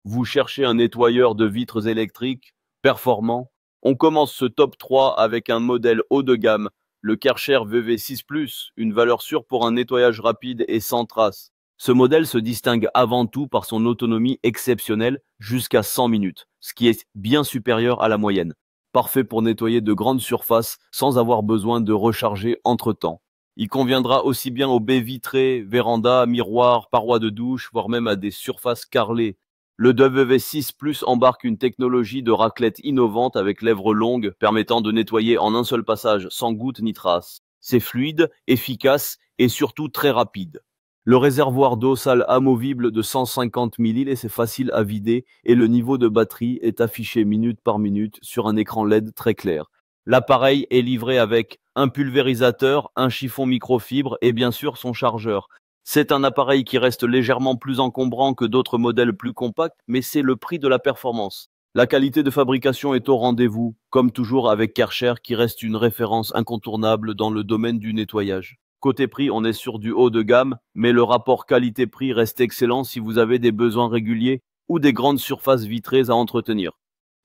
Vous cherchez un nettoyeur de vitres électriques performant? On commence ce top 3 avec un modèle haut de gamme, le Karcher VV6 Plus, une valeur sûre pour un nettoyage rapide et sans trace. Ce modèle se distingue avant tout par son autonomie exceptionnelle jusqu'à 100 minutes, ce qui est bien supérieur à la moyenne. Parfait pour nettoyer de grandes surfaces sans avoir besoin de recharger entre-temps. Il conviendra aussi bien aux baies vitrées, vérandas, miroirs, parois de douche, voire même à des surfaces carrelées. Le WV6 Plus embarque une technologie de raclette innovante avec lèvres longues permettant de nettoyer en un seul passage sans goutte ni trace. C'est fluide, efficace et surtout très rapide. Le réservoir d'eau sale amovible de 150 ml, c'est facile à vider et le niveau de batterie est affiché minute par minute sur un écran LED très clair. L'appareil est livré avec un pulvérisateur, un chiffon microfibre et bien sûr son chargeur. C'est un appareil qui reste légèrement plus encombrant que d'autres modèles plus compacts, mais c'est le prix de la performance. La qualité de fabrication est au rendez-vous, comme toujours avec Karcher qui reste une référence incontournable dans le domaine du nettoyage. Côté prix, on est sur du haut de gamme, mais le rapport qualité-prix reste excellent si vous avez des besoins réguliers ou des grandes surfaces vitrées à entretenir.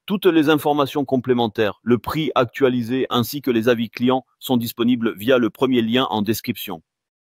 Toutes les informations complémentaires, le prix actualisé ainsi que les avis clients sont disponibles via le premier lien en description.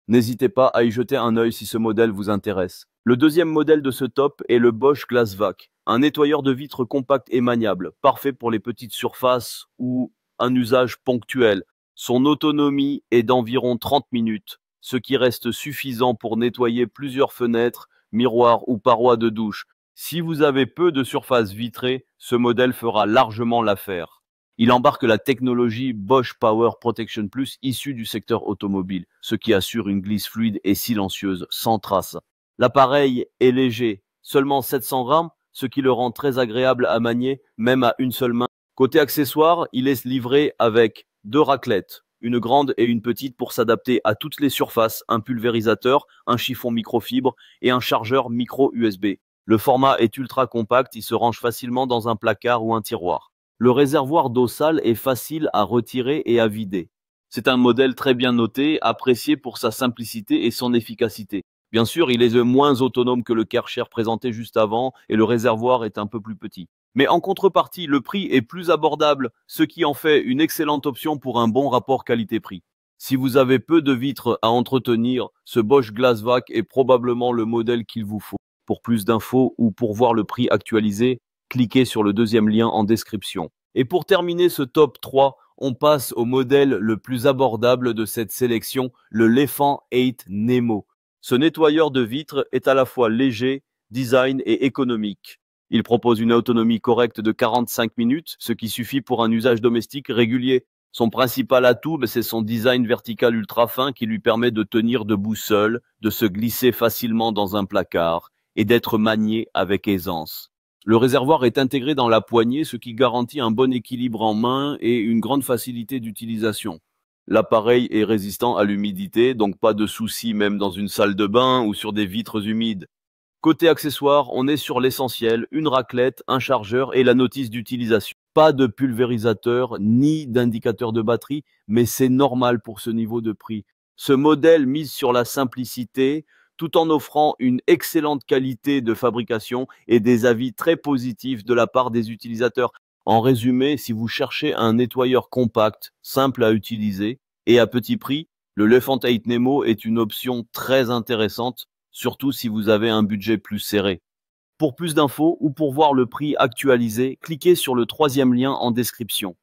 N'hésitez pas à y jeter un œil si ce modèle vous intéresse. Le deuxième modèle de ce top est le Bosch GlassVac, un nettoyeur de vitres compact et maniable, parfait pour les petites surfaces ou un usage ponctuel. Son autonomie est d'environ 30 minutes, ce qui reste suffisant pour nettoyer plusieurs fenêtres, miroirs ou parois de douche. Si vous avez peu de surface vitrée, ce modèle fera largement l'affaire. Il embarque la technologie Bosch Power Protection Plus issue du secteur automobile, ce qui assure une glisse fluide et silencieuse, sans trace. L'appareil est léger, seulement 700 grammes, ce qui le rend très agréable à manier, même à une seule main. Côté accessoires, il est livré avec deux raclettes, une grande et une petite pour s'adapter à toutes les surfaces, un pulvérisateur, un chiffon microfibre et un chargeur micro USB. Le format est ultra compact, il se range facilement dans un placard ou un tiroir. Le réservoir d'eau sale est facile à retirer et à vider. C'est un modèle très bien noté, apprécié pour sa simplicité et son efficacité. Bien sûr, il est moins autonome que le Karcher présenté juste avant et le réservoir est un peu plus petit. Mais en contrepartie, le prix est plus abordable, ce qui en fait une excellente option pour un bon rapport qualité-prix. Si vous avez peu de vitres à entretenir, ce Bosch GlassVac est probablement le modèle qu'il vous faut. Pour plus d'infos ou pour voir le prix actualisé, cliquez sur le deuxième lien en description. Et pour terminer ce top 3, on passe au modèle le plus abordable de cette sélection, le Lephant 8 Nemo. Ce nettoyeur de vitres est à la fois léger, design et économique. Il propose une autonomie correcte de 45 minutes, ce qui suffit pour un usage domestique régulier. Son principal atout, c'est son design vertical ultra fin qui lui permet de tenir debout seul, de se glisser facilement dans un placard et d'être manié avec aisance. Le réservoir est intégré dans la poignée, ce qui garantit un bon équilibre en main et une grande facilité d'utilisation. L'appareil est résistant à l'humidité, donc pas de souci même dans une salle de bain ou sur des vitres humides. Côté accessoires, on est sur l'essentiel, une raclette, un chargeur et la notice d'utilisation. Pas de pulvérisateur ni d'indicateur de batterie, mais c'est normal pour ce niveau de prix. Ce modèle mise sur la simplicité, tout en offrant une excellente qualité de fabrication et des avis très positifs de la part des utilisateurs. En résumé, si vous cherchez un nettoyeur compact, simple à utiliser et à petit prix, le Lephant 8 Nemo est une option très intéressante, surtout si vous avez un budget plus serré. Pour plus d'infos ou pour voir le prix actualisé, cliquez sur le troisième lien en description.